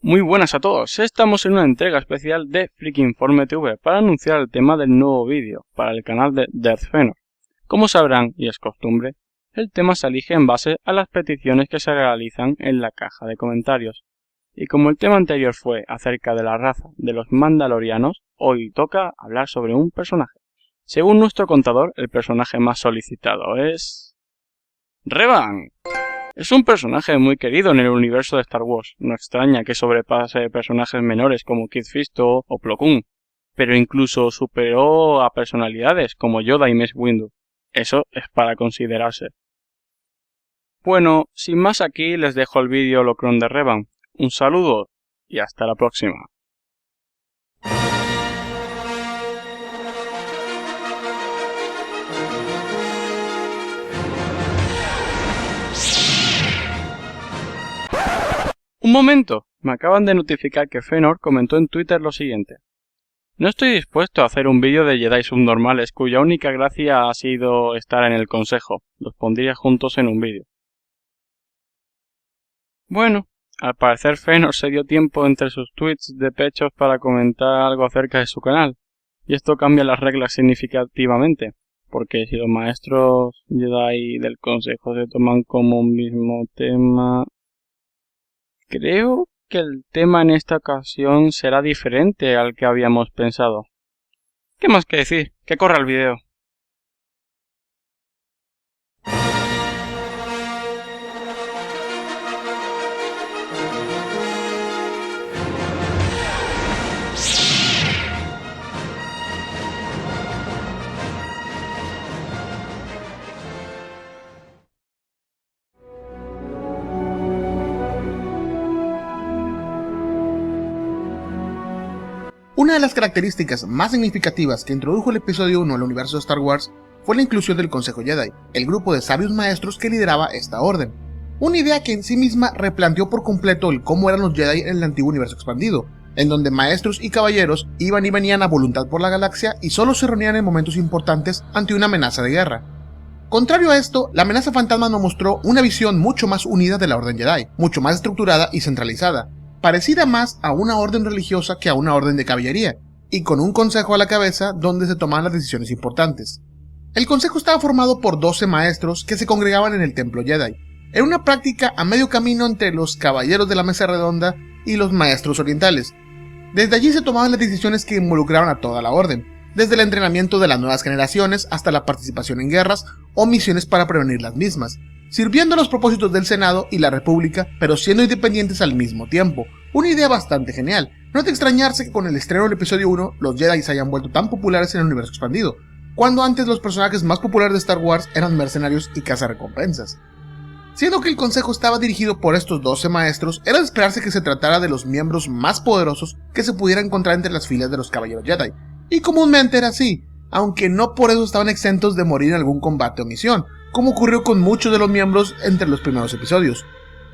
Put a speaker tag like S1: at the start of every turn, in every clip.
S1: Muy buenas a todos, estamos en una entrega especial de Frikinforme TV para anunciar el tema del nuevo vídeo para el canal de Death Fenor. Como sabrán, y es costumbre, el tema se elige en base a las peticiones que se realizan en la caja de comentarios. Y como el tema anterior fue acerca de la raza de los mandalorianos, hoy toca hablar sobre un personaje. Según nuestro contador, el personaje más solicitado es... ¡Revan! Es un personaje muy querido en el universo de Star Wars, no extraña que sobrepase personajes menores como Kit Fisto o Plo Koon, pero incluso superó a personalidades como Yoda y Mace Windu. Eso es para considerarse. Bueno, sin más aquí les dejo el vídeo holocron de Revan. Un saludo y hasta la próxima. Un momento, me acaban de notificar que Fenor comentó en Twitter lo siguiente. No estoy dispuesto a hacer un vídeo de Jedi subnormales cuya única gracia ha sido estar en el consejo. Los pondría juntos en un vídeo. Bueno, al parecer Fenor se dio tiempo entre sus tweets de pechos para comentar algo acerca de su canal. Y esto cambia las reglas significativamente, porque si los maestros Jedi del consejo se toman como un mismo tema... Creo que el tema en esta ocasión será diferente al que habíamos pensado. ¿Qué más que decir? Que corra el vídeo.
S2: Una de las características más significativas que introdujo el episodio 1 al universo de Star Wars fue la inclusión del Consejo Jedi, el grupo de sabios maestros que lideraba esta orden. Una idea que en sí misma replanteó por completo el cómo eran los Jedi en el antiguo universo expandido, en donde maestros y caballeros iban y venían a voluntad por la galaxia y solo se reunían en momentos importantes ante una amenaza de guerra. Contrario a esto, la amenaza fantasma nos mostró una visión mucho más unida de la Orden Jedi, mucho más estructurada y centralizada, parecida más a una orden religiosa que a una orden de caballería, y con un consejo a la cabeza donde se tomaban las decisiones importantes. El consejo estaba formado por 12 maestros que se congregaban en el templo Jedi. Era una práctica a medio camino entre los caballeros de la mesa redonda y los maestros orientales. Desde allí se tomaban las decisiones que involucraban a toda la orden, desde el entrenamiento de las nuevas generaciones hasta la participación en guerras o misiones para prevenir las mismas, sirviendo a los propósitos del Senado y la República, pero siendo independientes al mismo tiempo. Una idea bastante genial. No es de extrañarse que con el estreno del episodio 1 los Jedi se hayan vuelto tan populares en el universo expandido, cuando antes los personajes más populares de Star Wars eran mercenarios y cazarrecompensas. Siendo que el consejo estaba dirigido por estos 12 maestros, era de esperarse que se tratara de los miembros más poderosos que se pudiera encontrar entre las filas de los caballeros Jedi, y comúnmente era así, aunque no por eso estaban exentos de morir en algún combate o misión, como ocurrió con muchos de los miembros entre los primeros episodios.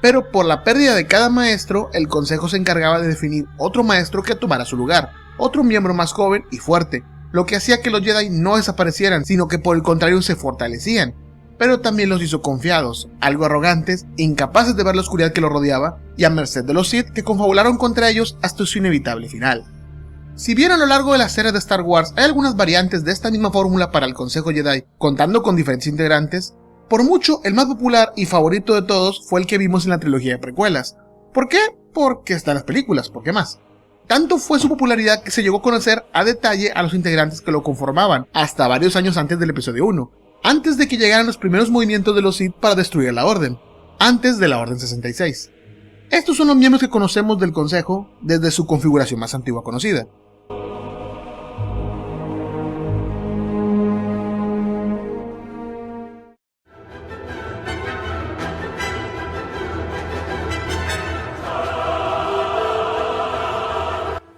S2: Pero por la pérdida de cada maestro, el consejo se encargaba de definir otro maestro que tomara su lugar, otro miembro más joven y fuerte, lo que hacía que los Jedi no desaparecieran, sino que por el contrario se fortalecían, pero también los hizo confiados, algo arrogantes, incapaces de ver la oscuridad que los rodeaba, y a merced de los Sith que confabularon contra ellos hasta su inevitable final. Si bien a lo largo de la serie de Star Wars hay algunas variantes de esta misma fórmula para el Consejo Jedi, contando con diferentes integrantes, por mucho el más popular y favorito de todos fue el que vimos en la trilogía de precuelas. ¿Por qué? Porque están las películas, ¿por qué más? Tanto fue su popularidad que se llegó a conocer a detalle a los integrantes que lo conformaban, hasta varios años antes del episodio 1, antes de que llegaran los primeros movimientos de los Sith para destruir la Orden, antes de la Orden 66. Estos son los miembros que conocemos del Consejo desde su configuración más antigua conocida.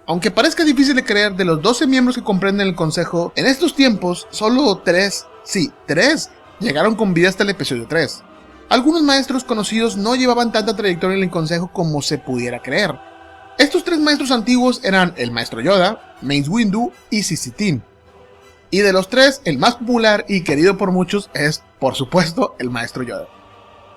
S2: Aunque parezca difícil de creer, de los 12 miembros que comprenden el consejo, en estos tiempos, solo 3 llegaron con vida hasta el episodio 3. Algunos maestros conocidos no llevaban tanta trayectoria en el consejo como se pudiera creer. Estos 3 maestros antiguos eran el maestro Yoda, Mace Windu y Sisitin. Y de los 3, el más popular y querido por muchos es, por supuesto, el maestro Yoda.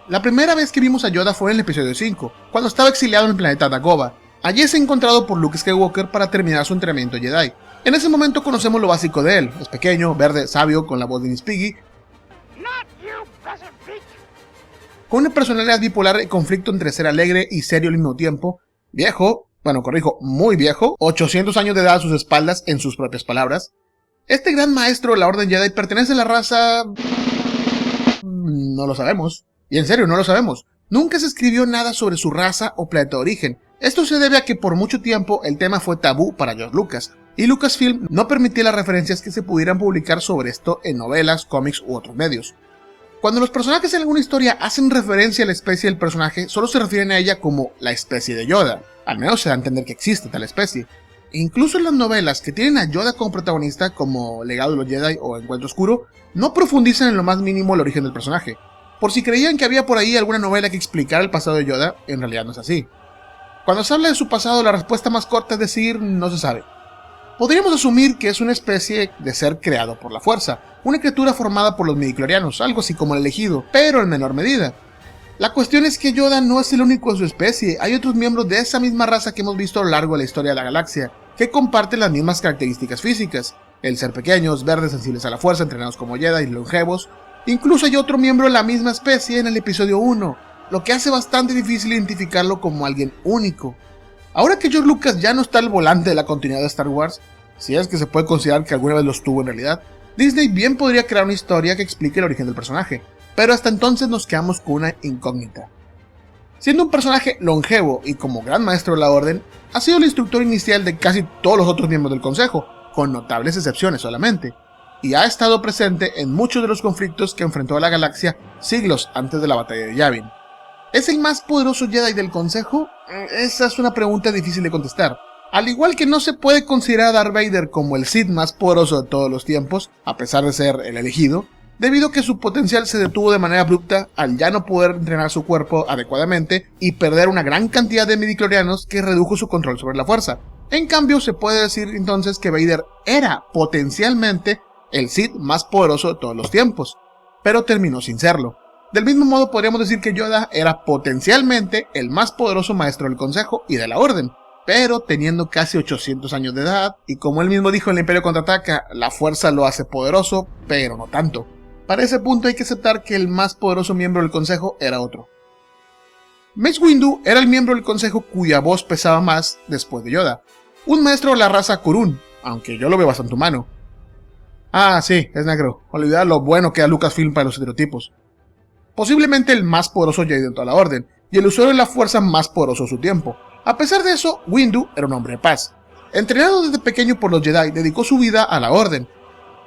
S2: La primera vez que vimos a Yoda fue en el episodio 5, cuando estaba exiliado en el planeta Dagobah, Allí es encontrado por Luke Skywalker para terminar su entrenamiento Jedi. En ese momento conocemos lo básico de él, es pequeño, verde, sabio, con la voz de Miss Piggy, con una personalidad bipolar y conflicto entre ser alegre y serio al mismo tiempo, muy viejo, 800 años de edad a sus espaldas en sus propias palabras. Este gran maestro de la Orden Jedi pertenece a la raza... no lo sabemos. Y en serio, no lo sabemos. Nunca se escribió nada sobre su raza o planeta de origen. Esto se debe a que por mucho tiempo el tema fue tabú para George Lucas, y Lucasfilm no permitía las referencias que se pudieran publicar sobre esto en novelas, cómics u otros medios. Cuando los personajes en alguna historia hacen referencia a la especie del personaje, solo se refieren a ella como la especie de Yoda. Al menos se da a entender que existe tal especie. Incluso en las novelas que tienen a Yoda como protagonista, como Legado de los Jedi o Encuentro Oscuro, no profundizan en lo más mínimo el origen del personaje. Por si creían que había por ahí alguna novela que explicara el pasado de Yoda, en realidad no es así. Cuando se habla de su pasado, la respuesta más corta es decir, no se sabe. Podríamos asumir que es una especie de ser creado por la fuerza, una criatura formada por los midichlorianos, algo así como el elegido, pero en menor medida. La cuestión es que Yoda no es el único de su especie, hay otros miembros de esa misma raza que hemos visto a lo largo de la historia de la galaxia, que comparten las mismas características físicas, el ser pequeños, verdes, sensibles a la fuerza, entrenados como Jedi y longevos. Incluso hay otro miembro de la misma especie en el episodio 1, lo que hace bastante difícil identificarlo como alguien único. Ahora que George Lucas ya no está al volante de la continuidad de Star Wars, si es que se puede considerar que alguna vez lo estuvo en realidad, Disney bien podría crear una historia que explique el origen del personaje, pero hasta entonces nos quedamos con una incógnita. Siendo un personaje longevo y como gran maestro de la Orden, ha sido el instructor inicial de casi todos los otros miembros del Consejo, con notables excepciones solamente, y ha estado presente en muchos de los conflictos que enfrentó a la galaxia siglos antes de la batalla de Yavin. ¿Es el más poderoso Jedi del Consejo? Esa es una pregunta difícil de contestar. Al igual que no se puede considerar a Darth Vader como el Sith más poderoso de todos los tiempos, a pesar de ser el elegido, debido a que su potencial se detuvo de manera abrupta al ya no poder entrenar su cuerpo adecuadamente y perder una gran cantidad de midichlorianos que redujo su control sobre la fuerza. En cambio, se puede decir entonces que Vader era potencialmente el Sith más poderoso de todos los tiempos, pero terminó sin serlo. Del mismo modo podríamos decir que Yoda era potencialmente el más poderoso maestro del Consejo y de la Orden, pero teniendo casi 800 años de edad, y como él mismo dijo en el Imperio Contraataca, la fuerza lo hace poderoso, pero no tanto. Para ese punto hay que aceptar que el más poderoso miembro del Consejo era otro. Mace Windu era el miembro del Consejo cuya voz pesaba más después de Yoda, un maestro de la raza Kurun, aunque yo lo veo bastante humano. Ah, sí, es negro, olvidar lo bueno que da Lucasfilm para los estereotipos. Posiblemente el más poderoso Jedi de toda la Orden, y el usuario de la fuerza más poderoso de su tiempo. A pesar de eso, Windu era un hombre de paz. Entrenado desde pequeño por los Jedi, dedicó su vida a la Orden.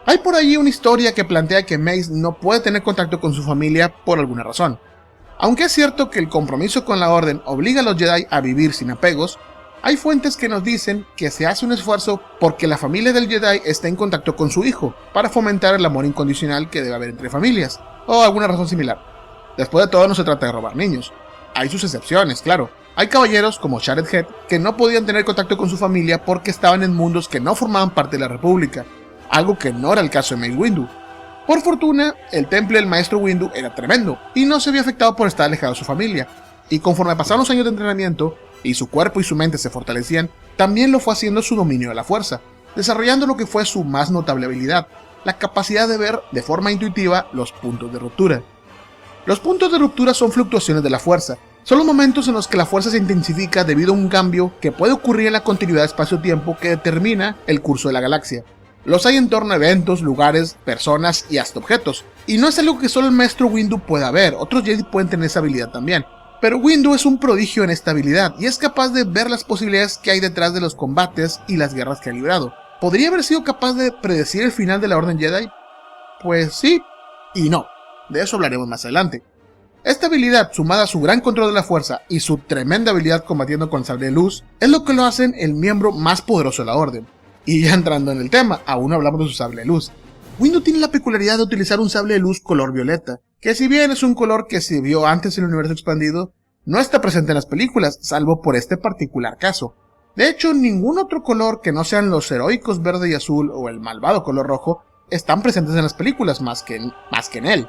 S2: Hay por allí una historia que plantea que Mace no puede tener contacto con su familia por alguna razón. Aunque es cierto que el compromiso con la Orden obliga a los Jedi a vivir sin apegos, hay fuentes que nos dicen que se hace un esfuerzo porque la familia del Jedi esté en contacto con su hijo, para fomentar el amor incondicional que debe haber entre familias, o alguna razón similar. Después de todo, no se trata de robar niños. Hay sus excepciones, claro. Hay caballeros como Shattered Head que no podían tener contacto con su familia porque estaban en mundos que no formaban parte de la República, algo que no era el caso de Mace Windu. Por fortuna, el temple del maestro Windu era tremendo y no se vio afectado por estar alejado de su familia, y conforme pasaron los años de entrenamiento y su cuerpo y su mente se fortalecían, también lo fue haciendo su dominio de la fuerza, desarrollando lo que fue su más notable habilidad, la capacidad de ver de forma intuitiva los puntos de ruptura. Los puntos de ruptura son fluctuaciones de la fuerza. Son los momentos en los que la fuerza se intensifica debido a un cambio que puede ocurrir en la continuidad de espacio-tiempo que determina el curso de la galaxia. Los hay en torno a eventos, lugares, personas y hasta objetos. Y no es algo que solo el maestro Windu pueda ver, otros Jedi pueden tener esa habilidad también. Pero Windu es un prodigio en esta habilidad y es capaz de ver las posibilidades que hay detrás de los combates y las guerras que ha librado. ¿Podría haber sido capaz de predecir el final de la Orden Jedi? Pues sí y no. De eso hablaremos más adelante. Esta habilidad, sumada a su gran control de la fuerza y su tremenda habilidad combatiendo con sable de luz, es lo que lo hacen el miembro más poderoso de la Orden. Y ya entrando en el tema, aún no hablamos de su sable de luz. Windu tiene la peculiaridad de utilizar un sable de luz color violeta, que si bien es un color que se vio antes en el universo expandido, no está presente en las películas, salvo por este particular caso. De hecho, ningún otro color que no sean los heroicos verde y azul o el malvado color rojo están presentes en las películas más que en él.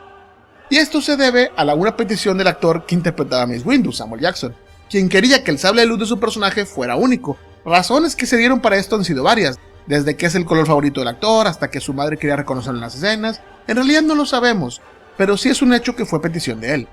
S2: Y esto se debe a una petición del actor que interpretaba a Mace Windu, Samuel Jackson, quien quería que el sable de luz de su personaje fuera único. Razones que se dieron para esto han sido varias, desde que es el color favorito del actor hasta que su madre quería reconocerlo en las escenas. En realidad no lo sabemos, pero sí es un hecho que fue petición de él.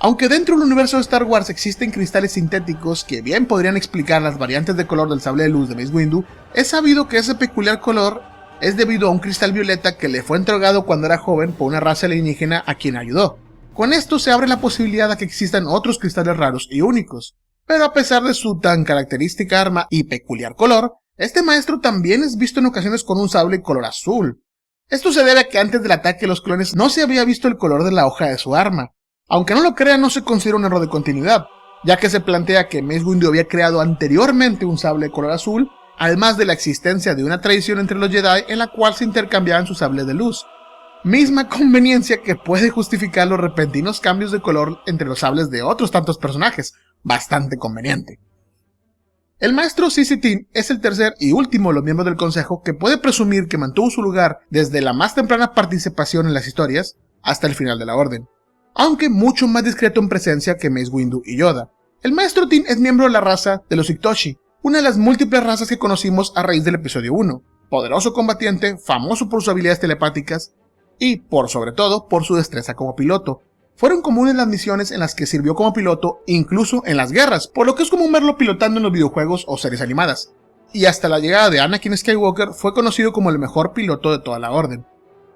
S2: Aunque dentro del universo de Star Wars existen cristales sintéticos que bien podrían explicar las variantes de color del sable de luz de Mace Windu, es sabido que ese peculiar color es debido a un cristal violeta que le fue entregado cuando era joven por una raza alienígena a quien ayudó. Con esto se abre la posibilidad de que existan otros cristales raros y únicos. Pero a pesar de su tan característica arma y peculiar color, este maestro también es visto en ocasiones con un sable color azul. Esto se debe a que antes del ataque de los clones no se había visto el color de la hoja de su arma. Aunque no lo crean, no se considera un error de continuidad, ya que se plantea que Mace Windu había creado anteriormente un sable de color azul, además de la existencia de una tradición entre los Jedi en la cual se intercambiaban sus sables de luz. Misma conveniencia que puede justificar los repentinos cambios de color entre los sables de otros tantos personajes, bastante conveniente. El maestro CC-10 es el tercer y último de los miembros del consejo que puede presumir que mantuvo su lugar desde la más temprana participación en las historias hasta el final de la orden, aunque mucho más discreto en presencia que Mace Windu y Yoda. El maestro Tin es miembro de la raza de los Iktoshi, una de las múltiples razas que conocimos a raíz del episodio 1, poderoso combatiente, famoso por sus habilidades telepáticas y, por sobre todo, por su destreza como piloto. Fueron comunes las misiones en las que sirvió como piloto, incluso en las guerras, por lo que es común verlo pilotando en los videojuegos o series animadas. Y hasta la llegada de Anakin Skywalker fue conocido como el mejor piloto de toda la orden.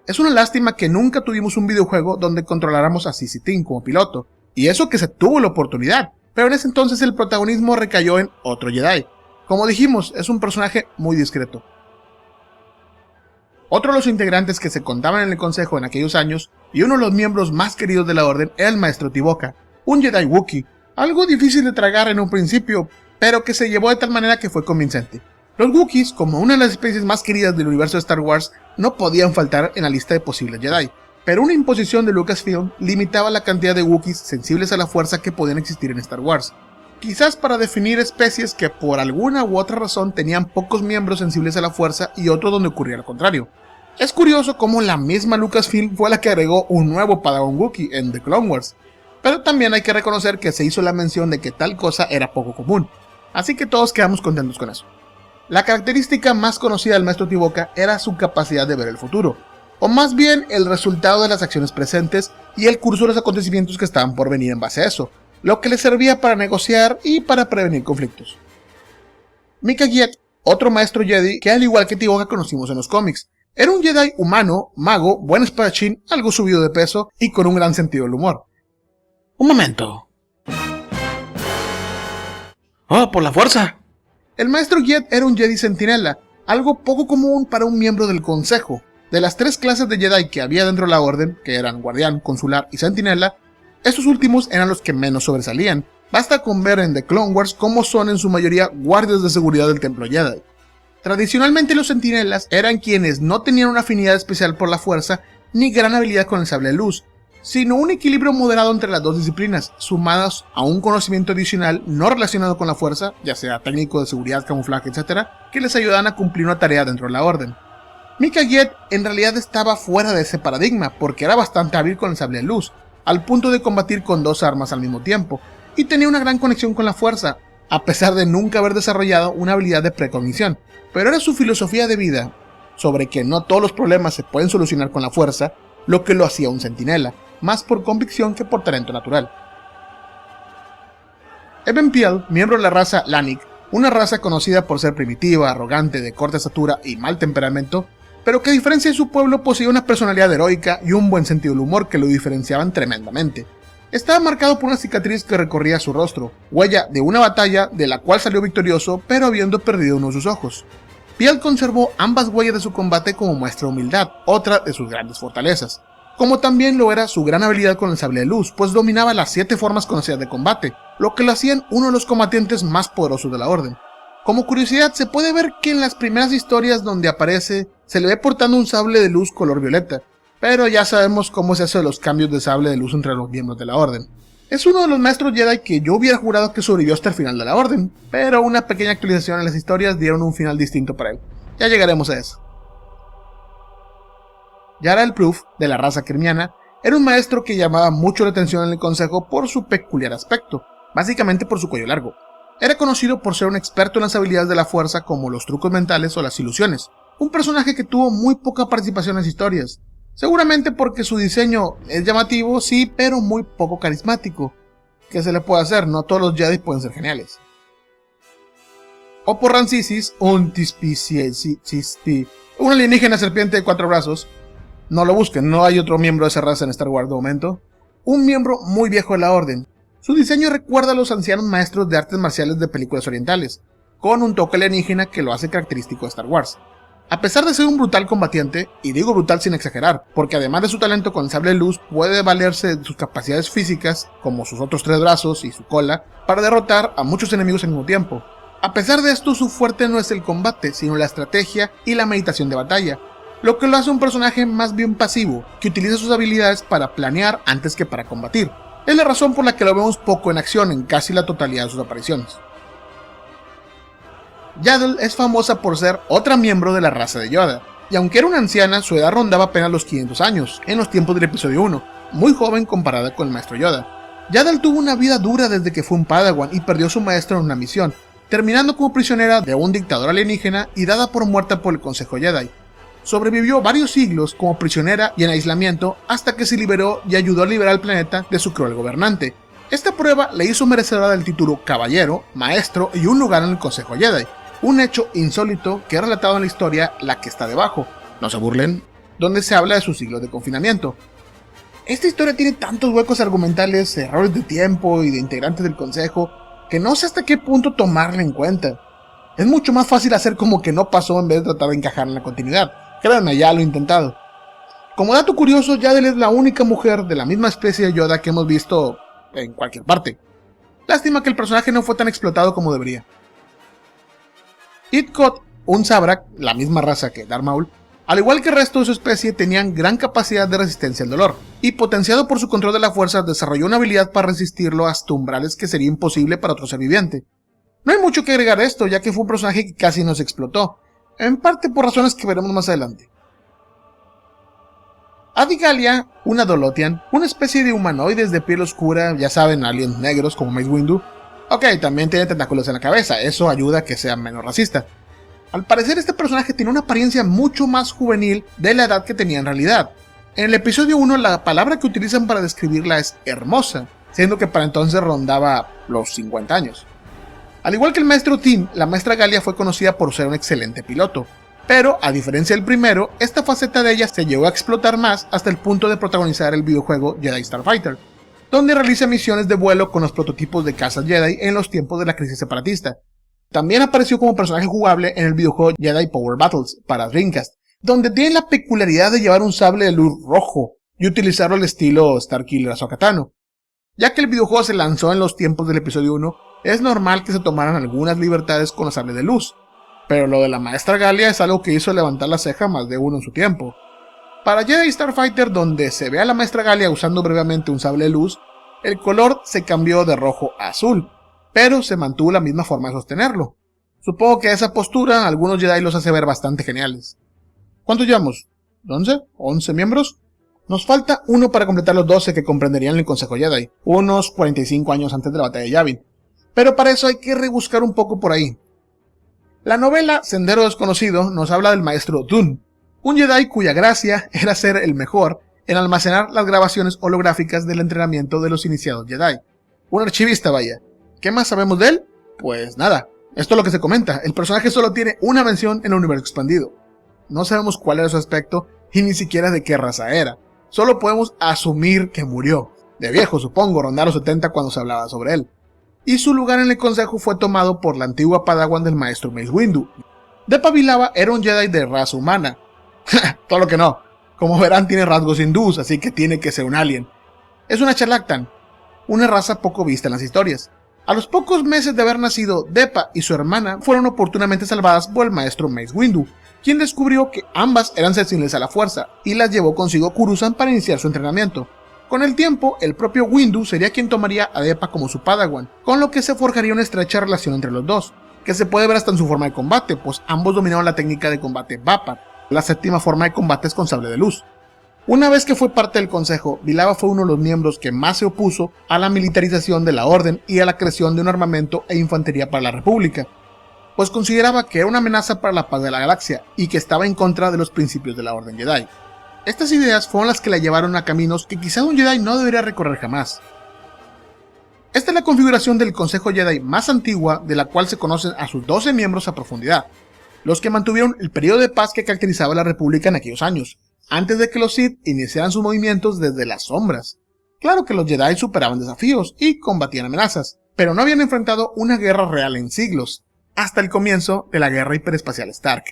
S2: Es una lástima que nunca tuvimos un videojuego donde controláramos a CC-10 como piloto, y eso que se tuvo la oportunidad, pero en ese entonces el protagonismo recayó en otro Jedi. Como dijimos, es un personaje muy discreto. Otro de los integrantes que se contaban en el consejo en aquellos años, y uno de los miembros más queridos de la orden, era el maestro Tivoca, un Jedi Wookiee, algo difícil de tragar en un principio, pero que se llevó de tal manera que fue convincente. Los Wookiees, como una de las especies más queridas del universo de Star Wars, no podían faltar en la lista de posibles Jedi, pero una imposición de Lucasfilm limitaba la cantidad de Wookiees sensibles a la fuerza que podían existir en Star Wars, quizás para definir especies que por alguna u otra razón tenían pocos miembros sensibles a la fuerza y otros donde ocurría lo contrario. Es curioso cómo la misma Lucasfilm fue la que agregó un nuevo Padawan Wookiee en The Clone Wars, pero también hay que reconocer que se hizo la mención de que tal cosa era poco común, así que todos quedamos contentos con eso. La característica más conocida del maestro Tivoca era su capacidad de ver el futuro, o más bien el resultado de las acciones presentes y el curso de los acontecimientos que estaban por venir en base a eso, lo que le servía para negociar y para prevenir conflictos. Mika Giet, otro maestro Jedi que al igual que Tivoca conocimos en los cómics, era un Jedi humano, mago, buen espadachín, algo subido de peso y con un gran sentido del humor.
S3: Un momento. ¡Oh, por la fuerza!
S2: El maestro Giet era un Jedi Centinela, algo poco común para un miembro del Consejo. De las tres clases de Jedi que había dentro de la Orden, que eran Guardián, Consular y Centinela, estos últimos eran los que menos sobresalían. Basta con ver en The Clone Wars cómo son en su mayoría guardias de seguridad del Templo Jedi. Tradicionalmente los Centinelas eran quienes no tenían una afinidad especial por la fuerza ni gran habilidad con el sable de luz, sino un equilibrio moderado entre las dos disciplinas, sumadas a un conocimiento adicional no relacionado con la fuerza, ya sea técnico de seguridad, camuflaje, etc., que les ayudaban a cumplir una tarea dentro de la orden. Mika Giet en realidad estaba fuera de ese paradigma, porque era bastante hábil con el sable de luz, al punto de combatir con dos armas al mismo tiempo, y tenía una gran conexión con la fuerza, a pesar de nunca haber desarrollado una habilidad de precognición, pero era su filosofía de vida, sobre que no todos los problemas se pueden solucionar con la fuerza, lo que lo hacía un centinela, más por convicción que por talento natural. Even Piell, miembro de la raza Lannic, una raza conocida por ser primitiva, arrogante, de corta estatura y mal temperamento, pero que a diferencia de su pueblo poseía una personalidad heroica y un buen sentido del humor que lo diferenciaban tremendamente. Estaba marcado por una cicatriz que recorría su rostro, huella de una batalla de la cual salió victorioso pero habiendo perdido uno de sus ojos. Piell conservó ambas huellas de su combate como muestra de humildad, otra de sus grandes fortalezas, como también lo era su gran habilidad con el sable de luz, pues dominaba las 7 formas conocidas de combate, lo que lo hacían uno de los combatientes más poderosos de la orden. Como curiosidad, se puede ver que en las primeras historias donde aparece, se le ve portando un sable de luz color violeta, pero ya sabemos cómo se hacen los cambios de sable de luz entre los miembros de la orden. Es uno de los maestros Jedi que yo hubiera jurado que sobrevivió hasta el final de la orden, pero una pequeña actualización en las historias dieron un final distinto para él. Ya llegaremos a eso. Yara el Proof, de la raza Crimeana, era un maestro que llamaba mucho la atención en el consejo por su peculiar aspecto. básicamente por su cuello largo. Era conocido por ser un experto en las habilidades de la fuerza como los trucos mentales o las ilusiones, un personaje que tuvo muy poca participación en las historias, seguramente porque su diseño es llamativo, sí, pero muy poco carismático. ¿Qué se le puede hacer? No todos los Jedi pueden ser geniales. Oporrancisis, un alienígena serpiente de 4 brazos. No lo busquen, no hay otro miembro de esa raza en Star Wars de momento. Un miembro muy viejo de la Orden. Su diseño recuerda a los ancianos maestros de artes marciales de películas orientales, con un toque alienígena que lo hace característico de Star Wars. A pesar de ser un brutal combatiente, y digo brutal sin exagerar, porque además de su talento con el sable de luz, puede valerse de sus capacidades físicas, como sus otros 3 brazos y su cola, para derrotar a muchos enemigos al mismo tiempo. A pesar de esto, su fuerte no es el combate, sino la estrategia y la meditación de batalla, lo que lo hace un personaje más bien pasivo, que utiliza sus habilidades para planear antes que para combatir. Es la razón por la que lo vemos poco en acción en casi la totalidad de sus apariciones. Yaddle es famosa por ser otra miembro de la raza de Yoda, y aunque era una anciana, su edad rondaba apenas los 500 años, en los tiempos del episodio 1, muy joven comparada con el maestro Yoda. Yaddle tuvo una vida dura desde que fue un Padawan y perdió a su maestro en una misión, terminando como prisionera de un dictador alienígena y dada por muerta por el Consejo Jedi. Sobrevivió varios siglos como prisionera y en aislamiento hasta que se liberó y ayudó a liberar al planeta de su cruel gobernante. Esta prueba le hizo merecedora del título Caballero, Maestro y un lugar en el Consejo Jedi, un hecho insólito que es relatado en la historia La que está debajo, no se burlen, donde se habla de sus siglos de confinamiento. Esta historia tiene tantos huecos argumentales, errores de tiempo y de integrantes del Consejo, que no sé hasta qué punto tomarla en cuenta. Es mucho más fácil hacer como que no pasó en vez de tratar de encajar en la continuidad. Créanme, ya lo he intentado. Como dato curioso, Yaddle es la única mujer de la misma especie de Yoda que hemos visto en cualquier parte. Lástima que el personaje no fue tan explotado como debería. Idcot, un Zabrak, la misma raza que Darth Maul, al igual que el resto de su especie, tenían gran capacidad de resistencia al dolor, y potenciado por su control de la fuerza, desarrolló una habilidad para resistirlo hasta umbrales que sería imposible para otro ser viviente. No hay mucho que agregar a esto, ya que fue un personaje que casi no se explotó, en parte por razones que veremos más adelante. Adigalia, una Dolotian, una especie de humanoides de piel oscura, ya saben, aliens negros como Mace Windu. Ok, también tiene tentáculos en la cabeza, eso ayuda a que sea menos racista. Al parecer este personaje tiene una apariencia mucho más juvenil de la edad que tenía en realidad. En el episodio 1 la palabra que utilizan para describirla es hermosa, siendo que para entonces rondaba los 50 años. Al igual que el maestro Tim, la maestra Galia fue conocida por ser un excelente piloto, pero a diferencia del primero, esta faceta de ella se llegó a explotar más hasta el punto de protagonizar el videojuego Jedi Starfighter, donde realiza misiones de vuelo con los prototipos de cazas Jedi en los tiempos de la crisis separatista. También apareció como personaje jugable en el videojuego Jedi Power Battles para Dreamcast, donde tiene la peculiaridad de llevar un sable de luz rojo y utilizarlo al estilo Starkiller Ahsoka Tano. Ya que el videojuego se lanzó en los tiempos del episodio 1, es normal que se tomaran algunas libertades con los sables de luz, pero lo de la maestra Galia es algo que hizo levantar la ceja más de uno en su tiempo. Para Jedi Starfighter, donde se ve a la maestra Galia usando brevemente un sable de luz, el color se cambió de rojo a azul, pero se mantuvo la misma forma de sostenerlo. Supongo que esa postura algunos Jedi los hace ver bastante geniales. ¿Cuántos llevamos? ¿11? ¿11 miembros? Nos falta uno para completar los 12 que comprenderían el Consejo Jedi, unos 45 años antes de la batalla de Yavin. Pero para eso hay que rebuscar un poco por ahí. La novela Sendero Desconocido nos habla del maestro Dune, un Jedi cuya gracia era ser el mejor en almacenar las grabaciones holográficas del entrenamiento de los iniciados Jedi. Un archivista, vaya. ¿Qué más sabemos de él? Pues nada, esto es lo que se comenta, el personaje solo tiene una mención en el universo expandido. No sabemos cuál era su aspecto y ni siquiera de qué raza era, solo podemos asumir que murió, de viejo supongo, rondar los 70 cuando se hablaba sobre él. Y su lugar en el consejo fue tomado por la antigua Padawan del maestro Mace Windu. Depa Billaba era un Jedi de raza humana. Todo lo que no. Como verán tiene rasgos hindús, así que tiene que ser un alien. Es una Chalactan, una raza poco vista en las historias. A los pocos meses de haber nacido, Depa y su hermana fueron oportunamente salvadas por el maestro Mace Windu, quien descubrió que ambas eran sensibles a la fuerza y las llevó consigo Coruscant para iniciar su entrenamiento. Con el tiempo, el propio Windu sería quien tomaría a Depa como su Padawan, con lo que se forjaría una estrecha relación entre los dos, que se puede ver hasta en su forma de combate, pues ambos dominaban la técnica de combate Vapar, la séptima forma de combate es con sable de luz. Una vez que fue parte del Consejo, Vilava fue uno de los miembros que más se opuso a la militarización de la Orden y a la creación de un armamento e infantería para la República, pues consideraba que era una amenaza para la paz de la galaxia y que estaba en contra de los principios de la Orden Jedi. Estas ideas fueron las que la llevaron a caminos que quizá un Jedi no debería recorrer jamás. Esta es la configuración del Consejo Jedi más antigua, de la cual se conocen a sus 12 miembros a profundidad, los que mantuvieron el periodo de paz que caracterizaba a la República en aquellos años, antes de que los Sith iniciaran sus movimientos desde las sombras. Claro que los Jedi superaban desafíos y combatían amenazas, pero no habían enfrentado una guerra real en siglos, hasta el comienzo de la guerra hiperespacial Stark.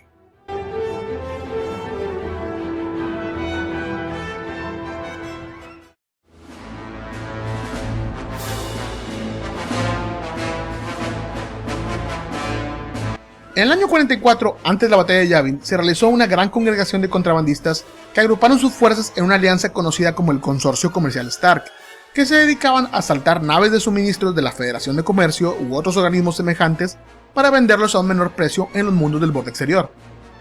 S2: En el año 44, antes de la batalla de Yavin, se realizó una gran congregación de contrabandistas que agruparon sus fuerzas en una alianza conocida como el Consorcio Comercial Stark, que se dedicaban a asaltar naves de suministros de la Federación de Comercio u otros organismos semejantes para venderlos a un menor precio en los mundos del borde exterior.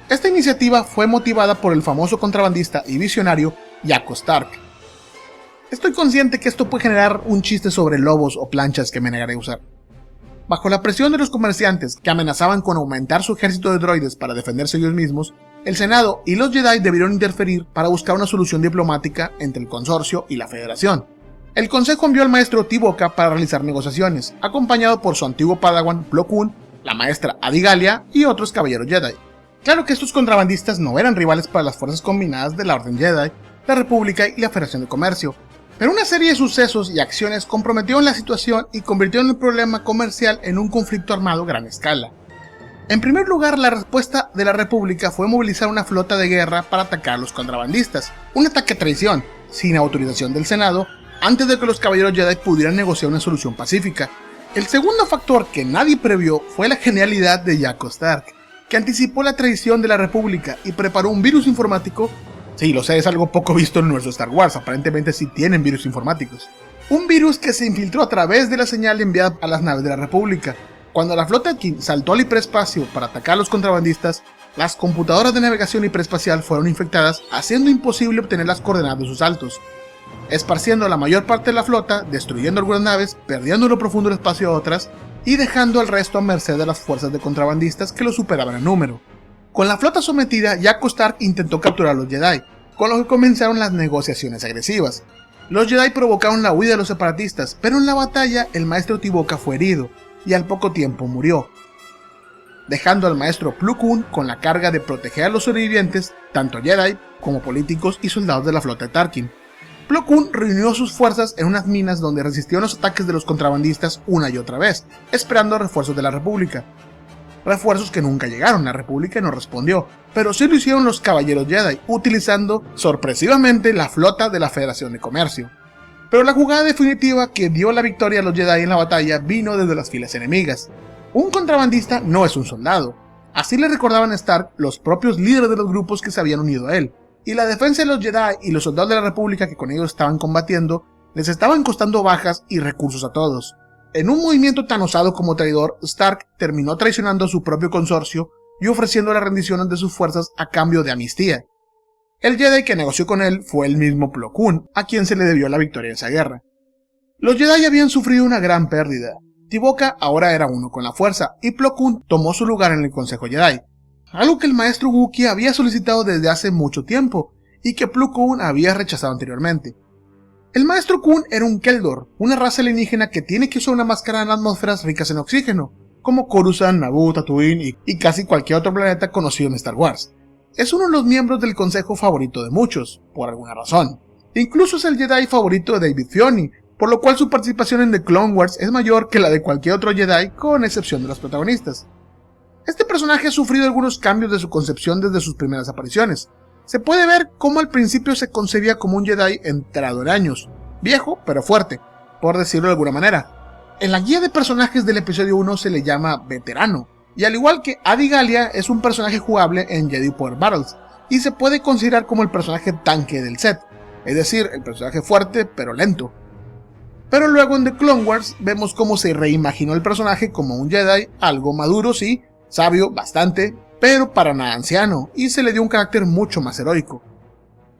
S2: Esta iniciativa fue motivada por el famoso contrabandista y visionario Jaco Stark. Estoy consciente que esto puede generar un chiste sobre lobos o planchas que me negaré a usar. Bajo la presión de los comerciantes que amenazaban con aumentar su ejército de droides para defenderse ellos mismos, el Senado y los Jedi debieron interferir para buscar una solución diplomática entre el consorcio y la Federación. El Consejo envió al maestro Tivoca para realizar negociaciones, acompañado por su antiguo padawan Plo Koon, la maestra Adi Gallia y otros caballeros Jedi. Claro que estos contrabandistas no eran rivales para las fuerzas combinadas de la Orden Jedi, la República y la Federación de Comercio, pero una serie de sucesos y acciones comprometieron la situación y convirtieron el problema comercial en un conflicto armado a gran escala. En primer lugar, la respuesta de la República fue movilizar una flota de guerra para atacar a los contrabandistas, un ataque a traición, sin autorización del Senado, antes de que los caballeros Jedi pudieran negociar una solución pacífica. El segundo factor que nadie previó fue la genialidad de Jaco Stark, que anticipó la traición de la República y preparó un virus informático. Sí, lo sé, es algo poco visto en el universo de Star Wars, aparentemente sí tienen virus informáticos. Un virus que se infiltró a través de la señal enviada a las naves de la República. Cuando la flota King saltó al hiperespacio para atacar a los contrabandistas, las computadoras de navegación hiperespacial fueron infectadas, haciendo imposible obtener las coordenadas de sus saltos, esparciendo la mayor parte de la flota, destruyendo algunas naves, perdiendo en lo profundo del espacio a otras, y dejando al resto a merced de las fuerzas de contrabandistas que lo superaban en número. Con la flota sometida, Jaco Stark intentó capturar a los Jedi, con lo que comenzaron las negociaciones agresivas. Los Jedi provocaron la huida de los separatistas, pero en la batalla el maestro Tivoca fue herido, y al poco tiempo murió, dejando al maestro Plo Koon con la carga de proteger a los sobrevivientes, tanto Jedi como políticos y soldados de la flota de Tarkin. Plo Koon reunió sus fuerzas en unas minas donde resistieron los ataques de los contrabandistas una y otra vez, esperando refuerzos de la República. Refuerzos que nunca llegaron, la República no respondió, pero sí lo hicieron los caballeros Jedi, utilizando sorpresivamente la flota de la Federación de Comercio. Pero la jugada definitiva que dio la victoria a los Jedi en la batalla vino desde las filas enemigas. Un contrabandista no es un soldado, así le recordaban a Stark los propios líderes de los grupos que se habían unido a él, y la defensa de los Jedi y los soldados de la República que con ellos estaban combatiendo les estaban costando bajas y recursos a todos. En un movimiento tan osado como traidor, Stark terminó traicionando a su propio consorcio y ofreciendo las rendiciones de sus fuerzas a cambio de amnistía. El Jedi que negoció con él fue el mismo Plo Koon, a quien se le debió la victoria en esa guerra. Los Jedi habían sufrido una gran pérdida. Tivoca ahora era uno con la fuerza, y Plo Koon tomó su lugar en el Consejo Jedi, algo que el maestro Wookiee había solicitado desde hace mucho tiempo, y que Plo Koon había rechazado anteriormente. El maestro Koon era un Keldor, una raza alienígena que tiene que usar una máscara en atmósferas ricas en oxígeno, como Coruscant, Naboo, Tatooine y casi cualquier otro planeta conocido en Star Wars. Es uno de los miembros del consejo favorito de muchos, por alguna razón. Incluso es el Jedi favorito de David Filoni, por lo cual su participación en The Clone Wars es mayor que la de cualquier otro Jedi, con excepción de los protagonistas. Este personaje ha sufrido algunos cambios de su concepción desde sus primeras apariciones. Se puede ver cómo al principio se concebía como un Jedi entrado en años, viejo pero fuerte, por decirlo de alguna manera. En la guía de personajes del episodio 1 se le llama veterano, y al igual que Adi Gallia es un personaje jugable en Jedi Power Battles, y se puede considerar como el personaje tanque del set, es decir, el personaje fuerte pero lento. Pero luego en The Clone Wars vemos cómo se reimaginó el personaje como un Jedi algo maduro, sí, sabio, bastante, pero para nada anciano, y se le dio un carácter mucho más heroico.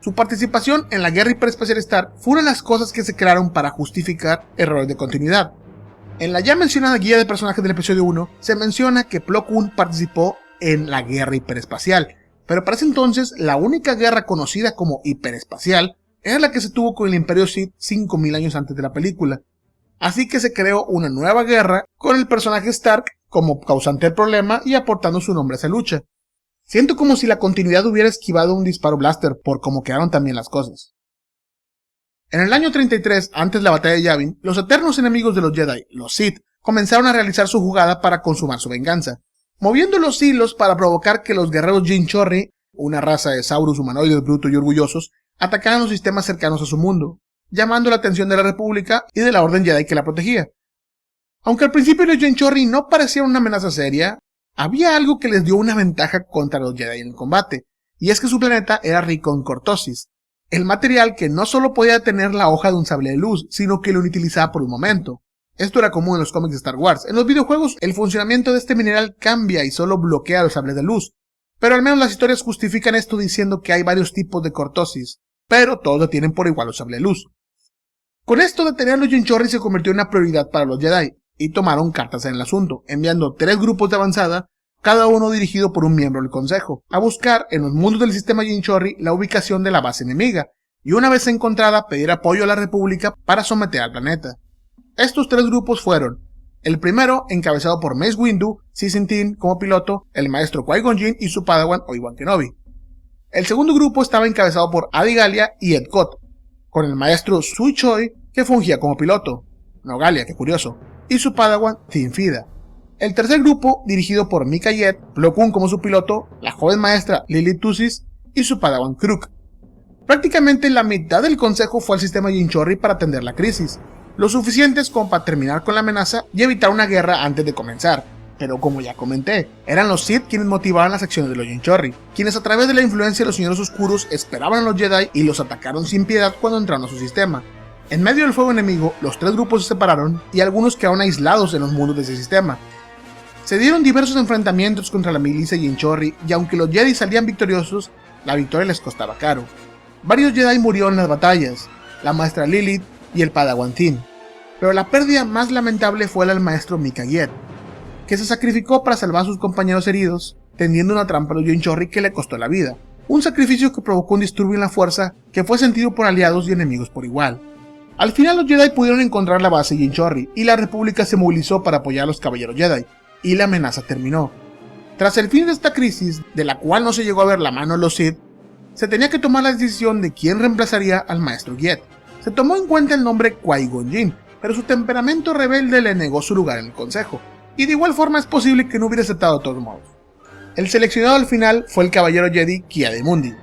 S2: Su participación en la guerra hiperespacial Star fue una de las cosas que se crearon para justificar errores de continuidad. En la ya mencionada guía de personajes del episodio 1, se menciona que Plo Koon participó en la guerra hiperespacial, pero para ese entonces la única guerra conocida como hiperespacial era la que se tuvo con el Imperio Sith 5000 años antes de la película. Así que se creó una nueva guerra con el personaje Stark como causante del problema y aportando su nombre a esa lucha. Siento como si la continuidad hubiera esquivado un disparo blaster por cómo quedaron también las cosas. En el año 33, antes de la batalla de Yavin, los eternos enemigos de los Jedi, los Sith, comenzaron a realizar su jugada para consumar su venganza, moviendo los hilos para provocar que los guerreros Jinchorri, una raza de Saurus humanoides brutos y orgullosos, atacaran los sistemas cercanos a su mundo, llamando la atención de la República y de la Orden Jedi que la protegía. Aunque al principio los Jinchorri no parecían una amenaza seria, había algo que les dio una ventaja contra los Jedi en el combate, y es que su planeta era rico en cortosis, el material que no solo podía tener la hoja de un sable de luz, sino que lo inutilizaba por un momento. Esto era común en los cómics de Star Wars. En los videojuegos, el funcionamiento de este mineral cambia y solo bloquea los sables de luz, pero al menos las historias justifican esto diciendo que hay varios tipos de cortosis, pero todos lo tienen por igual los sables de luz. Con esto, detener a los Jinchorri se convirtió en una prioridad para los Jedi, y tomaron cartas en el asunto, enviando 3 grupos de avanzada, cada uno dirigido por un miembro del Consejo, a buscar en los mundos del sistema Jinchorri la ubicación de la base enemiga, y una vez encontrada pedir apoyo a la República para someter al planeta. Estos 3 grupos fueron: el primero, encabezado por Mace Windu, Cixin Tin como piloto, el maestro Qui-Gon Jinn y su padawan Obi-Wan Kenobi. El segundo grupo estaba encabezado por Adi Gallia y Ed Kot, con el maestro Sui Choi, que fungía como piloto, no Gallia, qué curioso, y su padawan Din Fida. El tercer grupo, dirigido por Mika Yed, Plo Koon como su piloto, la joven maestra Lily Tusis y su padawan Kruk. Prácticamente la mitad del consejo fue al sistema Jinchorri para atender la crisis, lo suficientes como para terminar con la amenaza y evitar una guerra antes de comenzar. Pero como ya comenté, eran los Sith quienes motivaban las acciones de los Jinchorri, quienes a través de la influencia de los señores oscuros esperaban a los Jedi y los atacaron sin piedad cuando entraron a su sistema. En medio del fuego enemigo, los 3 grupos se separaron y algunos quedaron aislados en los mundos de ese sistema. Se dieron diversos enfrentamientos contra la milicia Jinchorri y aunque los Jedi salían victoriosos, la victoria les costaba caro. Varios Jedi murieron en las batallas, la maestra Lilith y el padawan Tin, pero la pérdida más lamentable fue la del maestro Mika Yed, que se sacrificó para salvar a sus compañeros heridos, tendiendo una trampa a los Jinchorri que le costó la vida, un sacrificio que provocó un disturbio en la fuerza que fue sentido por aliados y enemigos por igual. Al final los Jedi pudieron encontrar la base Jinchorri y la República se movilizó para apoyar a los caballeros Jedi, y la amenaza terminó. Tras el fin de esta crisis, de la cual no se llegó a ver la mano de los Sith, se tenía que tomar la decisión de quién reemplazaría al maestro Yed. Se tomó en cuenta el nombre Qui-Gon Jinn, pero su temperamento rebelde le negó su lugar en el consejo, y de igual forma es posible que no hubiera aceptado de todos modos. El seleccionado al final fue el caballero Jedi Ki-Adi-Mundi.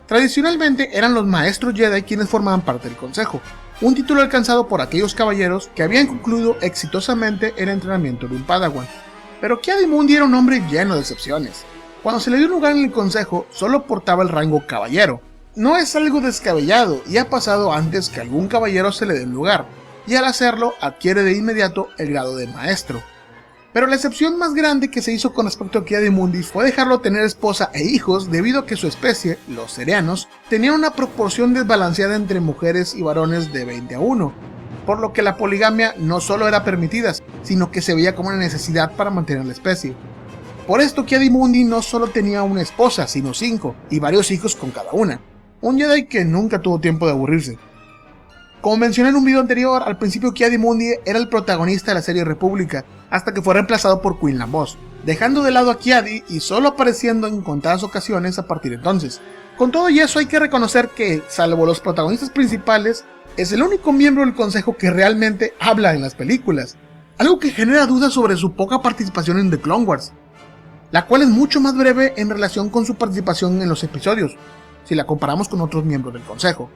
S2: Tradicionalmente eran los maestros Jedi quienes formaban parte del consejo, un título alcanzado por aquellos caballeros que habían concluido exitosamente el entrenamiento de un padawan. Pero Ki-Adi-Mundi era un hombre lleno de excepciones. Cuando se le dio lugar en el consejo, solo portaba el rango caballero. No es algo descabellado y ha pasado antes que algún caballero se le dé el lugar, y al hacerlo adquiere de inmediato el grado de maestro. Pero la excepción más grande que se hizo con respecto a Ki-Adi-Mundi fue dejarlo tener esposa e hijos debido a que su especie, los Cereanos, tenía una proporción desbalanceada entre mujeres y varones de 20-1, por lo que la poligamia no solo era permitida, sino que se veía como una necesidad para mantener la especie. Por esto Ki-Adi-Mundi no solo tenía una esposa, sino 5, y varios hijos con cada una, un Jedi que nunca tuvo tiempo de aburrirse. Como mencioné en un video anterior, al principio Ki-Adi-Mundi era el protagonista de la serie República, hasta que fue reemplazado por Quinlan Vos, dejando de lado a Ki-Adi y solo apareciendo en contadas ocasiones a partir de entonces. Con todo y eso hay que reconocer que, salvo los protagonistas principales, es el único miembro del consejo que realmente habla en las películas, algo que genera dudas sobre su poca participación en The Clone Wars, la cual es mucho más breve en relación con su participación en los episodios, si la comparamos con otros miembros del consejo.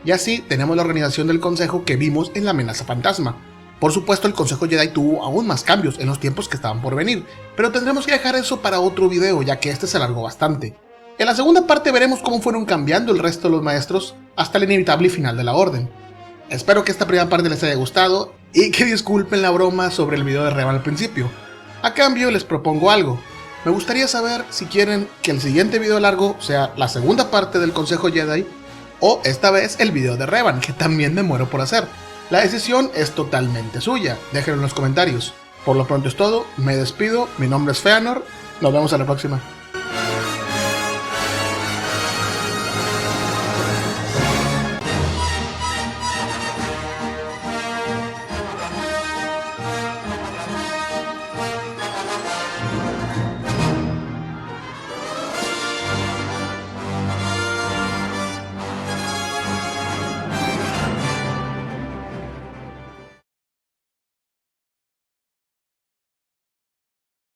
S2: Y así tenemos la organización del consejo que vimos en La Amenaza Fantasma. Por supuesto, el Consejo Jedi tuvo aún más cambios en los tiempos que estaban por venir, pero tendremos que dejar eso para otro video ya que este se alargó bastante. En la segunda parte veremos cómo fueron cambiando el resto de los maestros hasta el inevitable final de la orden. Espero que esta primera parte les haya gustado y que disculpen la broma sobre el video de Revan al principio. A cambio les propongo algo. Me gustaría saber si quieren que el siguiente video largo sea la segunda parte del Consejo Jedi o esta vez el video de Revan, que también me muero por hacer. La decisión es totalmente suya, déjenlo en los comentarios. Por lo pronto es todo, me despido, mi nombre es Feanor, nos vemos a la próxima.